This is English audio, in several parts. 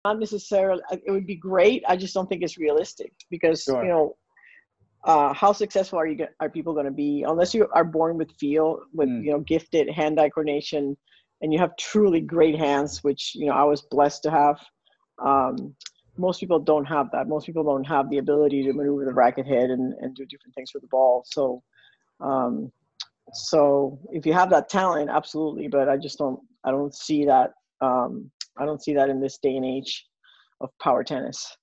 not necessarily. It would be great. I just don't think it's realistic because Sure. how successful are people going to be unless you are born with Mm. gifted hand-eye coordination, and you have truly great hands, which I was blessed to have. Um, Most people don't have that. Most people don't have the ability to maneuver the racket head and do different things with the ball. Um, so if you have that talent, absolutely. But I don't see that. I don't see that in this day and age of power tennis.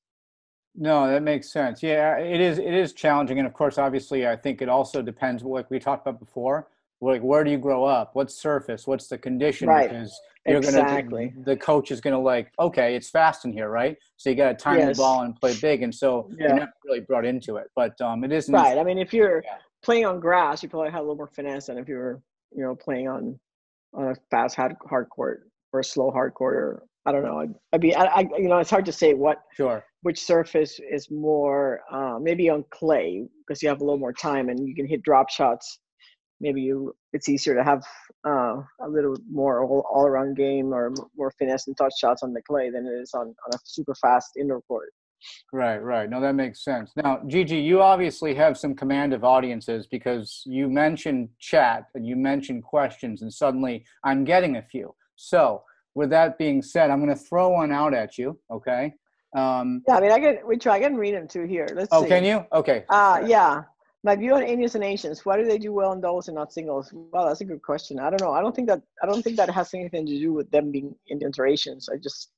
No, that makes sense. Yeah, it is challenging. And of course, obviously, I think it also depends, like we talked about before, like where do you grow up? What surface? What's the condition? Right. Because Exactly. the coach is gonna like, okay, it's fast in here, right? So you got to time the Yes. ball and play big. And so you're Yeah. not really brought into it. But it is an Right. I mean, if you're yeah. playing on grass, you probably have a little more finesse than if you're, playing on a fast hard court or a slow hard court, or I don't know. It's hard to say Sure. which surface is more, maybe on clay because you have a little more time and you can hit drop shots. Maybe it's easier to have a little more all around game or more finesse and touch shots on the clay than it is on a super fast indoor court. Right, right. No, that makes sense. Now, Gigi, you obviously have some command of audiences because you mentioned chat and you mentioned questions, and suddenly I'm getting a few. So, with that being said, I'm going to throw one out at you. Okay. Yeah, I mean, I can read them too here. Let's Oh, see. can you? Okay. Yeah. My view on Indians and Asians. Why do they do well in doubles and not singles? Well, that's a good question. I don't know. I don't think that has anything to do with them being Indians or Asians. I just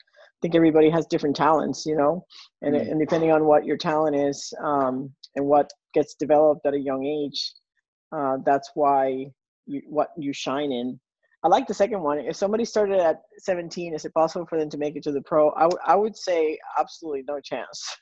think everybody has different talents, and Mm, and depending on what your talent is, and what gets developed at a young age, that's why what you shine in. I like the second one. If somebody started at 17, is it possible for them to make it to the pro? I would say absolutely no chance.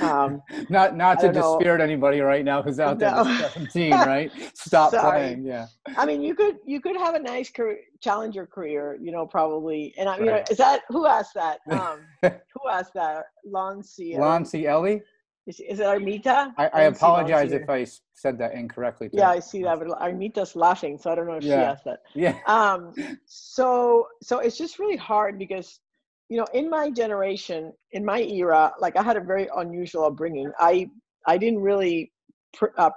um, not I to don't know. dispirit anybody right now who's out there No. that's 17, right? Stop Sorry. playing. Yeah. I mean, you could have a nice career, challenger career, probably. And Right. is that who asked that? Who asked that? Lonsi. Lancy Ellie? Is it Armita? I I don't see apologize Lonsi if here. I said that incorrectly Yeah, to I see that, but Armita's laughing, so I don't know if she yeah. asked that. Yeah. So it's just really hard because, in my generation, in my era, like I had a very unusual upbringing. I didn't really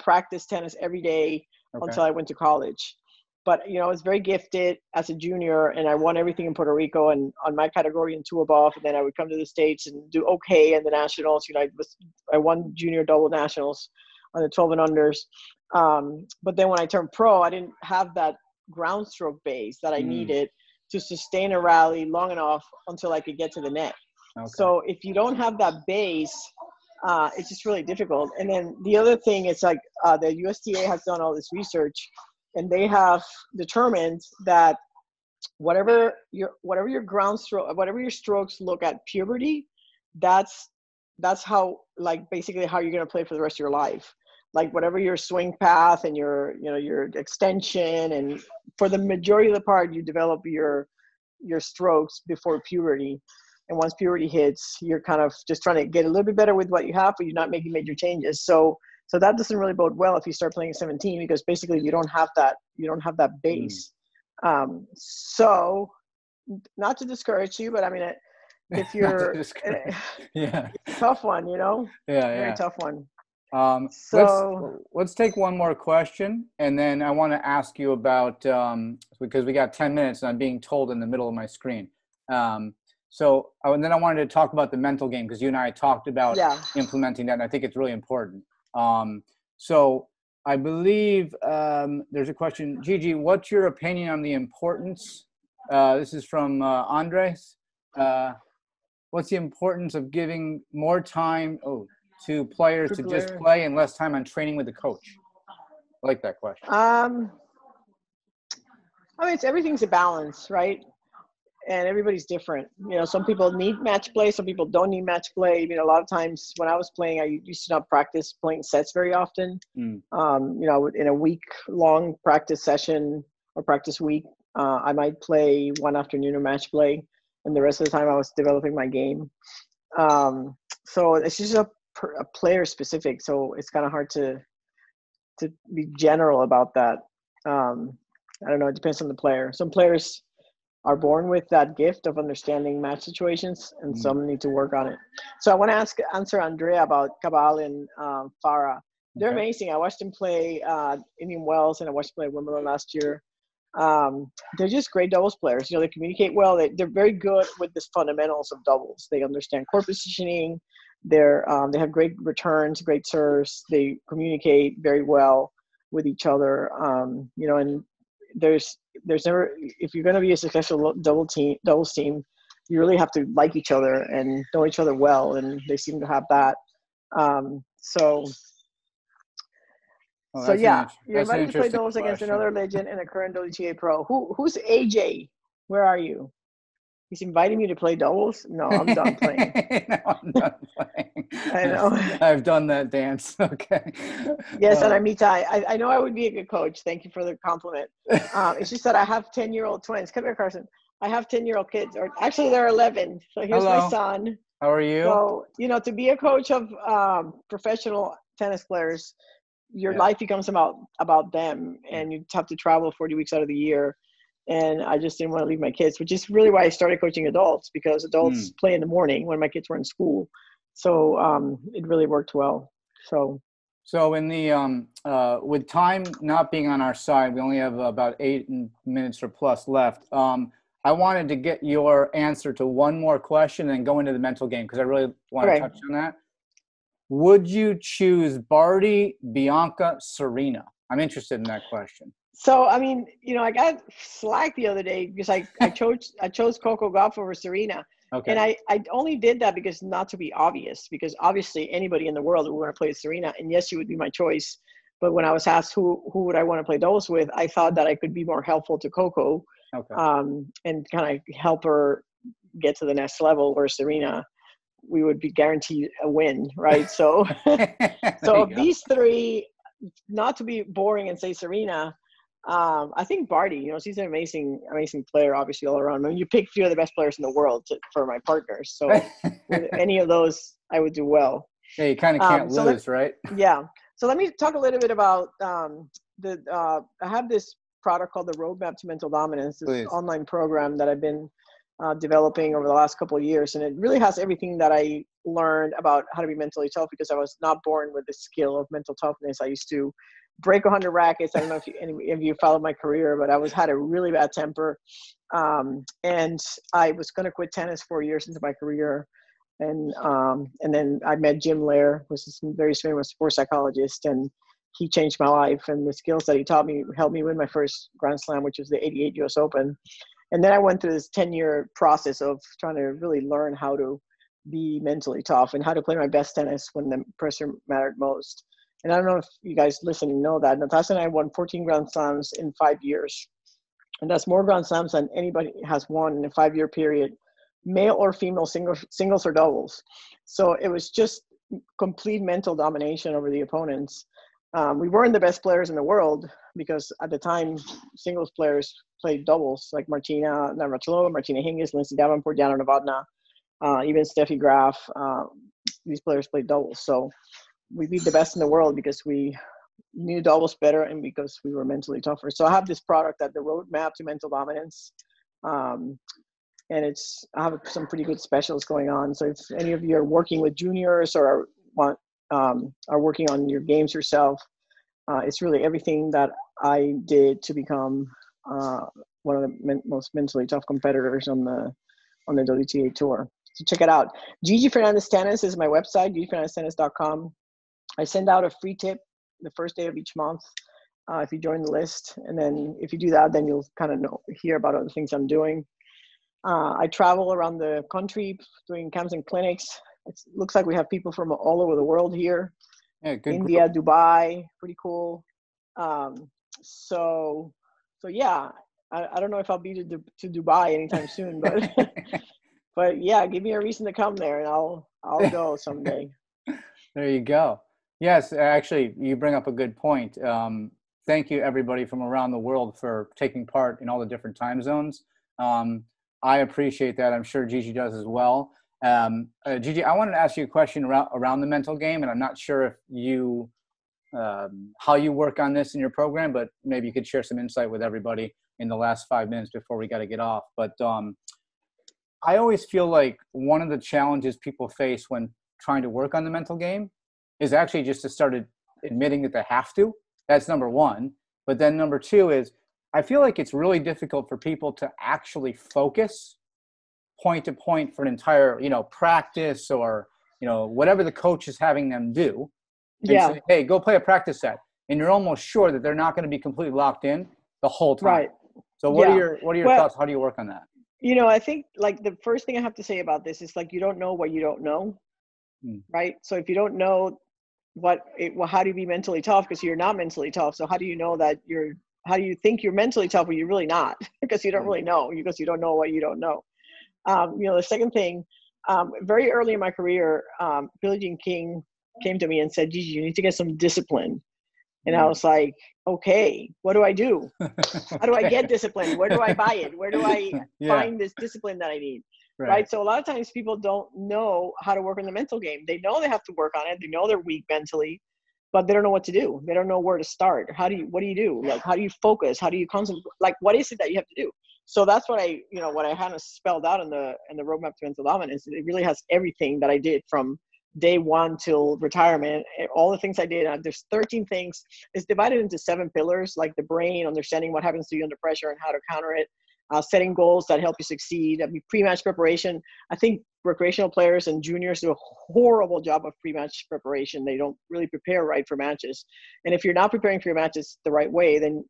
practice tennis every day Okay. until I went to college. But I was very gifted as a junior, and I won everything in Puerto Rico and on my category and two above. And then I would come to the States and do okay in the nationals. I won junior double nationals on the 12 and unders. But then when I turned pro, I didn't have that ground stroke base that I Mm, needed to sustain a rally long enough until I could get to the net. okay. So if you don't have that base, it's just really difficult. And then the other thing is like the USTA has done all this research, and they have determined that whatever your ground stroke, whatever your strokes look at puberty, that's how, like, basically how you're going to play for the rest of your life. Like whatever your swing path and your extension, and for the majority of the part, you develop your strokes before puberty. And once puberty hits, you're kind of just trying to get a little bit better with what you have, but you're not making major changes. So that doesn't really bode well if you start playing at 17, because basically you don't have that Mm. base. So not to discourage you, but I mean, if Not to you're, discourage. Yeah. it's a tough one, Yeah, very yeah. tough one. Let's So let's take one more question, and then I want to ask you about because we got 10 minutes, and I'm being told in the middle of my screen. And then I wanted to talk about the mental game because you and I talked about yeah, implementing that, and I think it's really important. So I believe there's a question, Gigi. What's your opinion on the importance? This is from Andres. What's the importance of giving more time to players to just Kugler. play and less time on training with the coach? I like that question. I mean, everything's a balance, right? And everybody's different. Some people need match play, some people don't need match play. A lot of times when I was playing, I used to not practice playing sets very often. Mm, In a week-long practice session or practice week, I might play one afternoon of match play, and the rest of the time I was developing my game. So it's just a player specific. So it's kind of hard to be general about that. I don't know. It depends on the player. Some players are born with that gift of understanding match situations, and some need to work on it. So I want to answer Andrea about Cabal and Farah. They're amazing. I watched them play Indian Wells, and I watched them play Wimbledon last year. They're just great doubles players. You know, they communicate well. They're very good with the fundamentals of doubles. They understand court positioning. They have great returns, great serves. They communicate very well with each other. You know, and there's never, if you're going to be a successful doubles team, you really have to like each other and know each other well, and they seem to have that. So yeah, you're invited to play doubles against another legend and a current WTA pro. Who's AJ? Where are you? He's inviting me to play doubles? No, I'm done playing. No, I'm done playing. I know. I've done that dance. Okay. Yes, and I know I would be a good coach. Thank you for the compliment. It's just that I have 10-year-old twins. Come here, Carson. I have 10-year-old kids, or actually they're 11. So here's my son. How are you? So, you know, to be a coach of professional tennis players, your life becomes about them, and you have to travel 40 weeks out of the year. And I just didn't want to leave my kids, which is really why I started coaching adults, because adults play in the morning when my kids were in school. So it really worked well. So in the with time not being on our side, we only have about 8 minutes or plus left. I wanted to get your answer to one more question and go into the mental game, because I really want to touch on that. Would you choose Barty, Bianca, Serena? I'm interested in that question. So, I mean, you know, I got slack the other day because I chose Coco Gauff over Serena. Okay. And I only did that because not to be obvious, because obviously anybody in the world would want to play with Serena, and yes, she would be my choice. But when I was asked who would I want to play doubles with, I thought that I could be more helpful to Coco, and kind of help her get to the next level, where Serena, we would be guaranteed a win, right? So, these three, not to be boring and say Serena, I think Barty, you know, she's an amazing player, obviously all around. I mean, you pick 3 of the best players in the world for my partners. So with any of those, I would do well. Yeah, you kind of can't lose, right? Yeah. So let me talk a little bit about I have this product called the Roadmap to Mental Dominance, this online program that I've been developing over the last couple of years. And it really has everything that I learned about how to be mentally tough, because I was not born with the skill of mental toughness. I used to break 100 rackets. I don't know if any of you followed my career, but I had a really bad temper. And I was going to quit tennis 4 years into my career. And then I met Jim Loehr, who's a very famous sports psychologist, and he changed my life. And the skills that he taught me helped me win my first Grand Slam, which was the '88 US Open. And then I went through this 10-year process of trying to really learn how to be mentally tough and how to play my best tennis when the pressure mattered most. And I don't know if you guys listening know that Natasha and I won 14 Grand Slams in 5 years. And that's more Grand Slams than anybody has won in a 5-year period, male or female, singles or doubles. So it was just complete mental domination over the opponents. We weren't the best players in the world, because at the time, singles players played doubles, like Martina Navratilova, Martina Hingis, Lindsay Davenport, Jana Novotná, even Steffi Graf. These players played doubles. So we beat the best in the world because we knew doubles better and because we were mentally tougher. So I have this product at the Roadmap to Mental Dominance. And I have some pretty good specials going on. So if any of you are working with juniors or are working on your games yourself, it's really everything that I did to become one of the most mentally tough competitors on the WTA tour. So check it out. Gigi Fernandez Tennis is my website, gigifernandeztennis.com. I send out a free tip the first day of each month if you join the list. And then if you do that, then you'll kind of hear about other things I'm doing. I travel around the country doing camps and clinics. It looks like we have people from all over the world here. Yeah, good. India, Dubai, pretty cool. So yeah, I don't know if I'll be to Dubai anytime soon, but but yeah, give me a reason to come there, and I'll go someday. There you go. Yes, actually, you bring up a good point. Thank you, everybody from around the world, for taking part in all the different time zones. I appreciate that. I'm sure Gigi does as well. Gigi, I wanted to ask you a question around the mental game, and I'm not sure if you how you work on this in your program, but maybe you could share some insight with everybody. in the last 5 minutes before we got to get off. But I always feel like one of the challenges people face when trying to work on the mental game is actually just to start admitting that they have to. That's number one. But then number two is I feel like it's really difficult for people to actually focus point to point for an entire, practice or, whatever the coach is having them do. And say, hey, go play a practice set. And you're almost sure that they're not going to be completely locked in the whole time. Right. So what are your thoughts? How do you work on that? I think like the first thing I have to say about this is like, you don't know what you don't know. Right. So if you don't know how do you be mentally tough? Because you're not mentally tough. So how do you know that how do you think you're mentally tough when you're really not? Because you don't really know, because you don't know what you don't know. The second thing, very early in my career, Billie Jean King came to me and said, Gigi, you need to get some discipline. And I was like, okay, what do I do? How do I get discipline? Where do I buy it? Where do I find this discipline that I need? Right. So a lot of times people don't know how to work on the mental game. They know they have to work on it. They know they're weak mentally, but they don't know what to do. They don't know where to start. What do you do? Like, how do you focus? How do you concentrate? Like, what is it that you have to do? So that's what what I kind of spelled out in the roadmap to mental dominance. It really has everything that I did from day one till retirement, all the things I did. There's 13 things. It's divided into 7 pillars, like the brain, understanding what happens to you under pressure and how to counter it, setting goals that help you succeed. Pre-match preparation. I think recreational players and juniors do a horrible job of pre-match preparation. They don't really prepare right for matches. And if you're not preparing for your matches the right way, then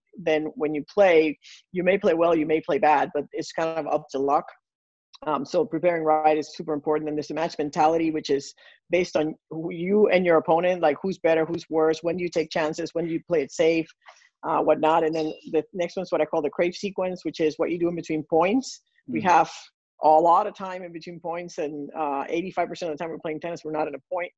when you play, you may play well, you may play bad, but it's kind of up to luck. So preparing right is super important. And there's a match mentality, which is based on you and your opponent, like who's better, who's worse, when do you take chances, when do you play it safe, whatnot. And then the next one's what I call the crave sequence, which is what you do in between points. We have a lot of time in between points, and 85% of the time we're playing tennis, we're not at a point.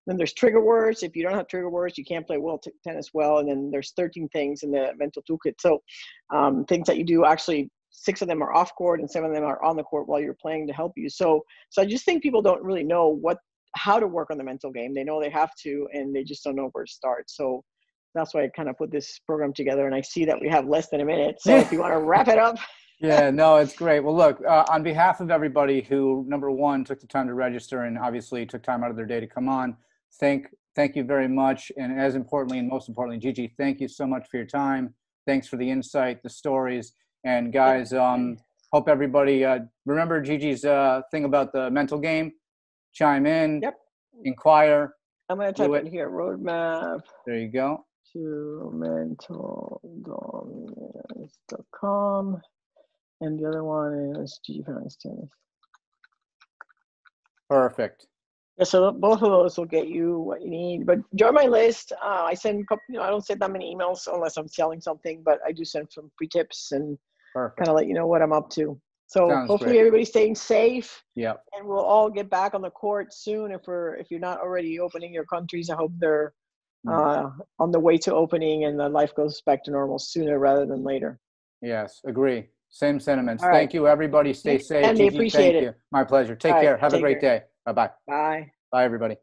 Then there's trigger words. If you don't have trigger words, you can't play tennis well. And then there's 13 things in the mental toolkit. So things that you do, actually 6 of them are off court and 7 of them are on the court while you're playing to help you. So I just think people don't really know how to work on the mental game. They know they have to, and they just don't know where to start. So that's why I kind of put this program together. And I see that we have less than a minute. So if you want to wrap it up. Yeah, no, it's great. Well, look, on behalf of everybody who, number one, took the time to register and obviously took time out of their day to come on, thank you very much. And as importantly, and most importantly, Gigi, thank you so much for your time. Thanks for the insight, the stories. And guys, hope everybody remember Gigi's thing about the mental game. Chime in, inquire. I'm going to type it here, roadmap. There you go. To mentaldominance.com. And the other one is Gigi Fernandez Tennis. Perfect. Yeah, so both of those will get you what you need. But join my list. I send, I don't send that many emails unless I'm selling something, but I do send some free tips and kind of let you know what I'm up to. So hopefully everybody's staying safe. Yeah. And we'll all get back on the court soon. If you're not already opening your countries, I hope they're on the way to opening and the life goes back to normal sooner rather than later. Yes, agree. Same sentiments. Right. Thank you, everybody. Stay safe. And they appreciate it. You. My pleasure. Take care. Have a great day. Bye-bye. Bye. Bye, everybody.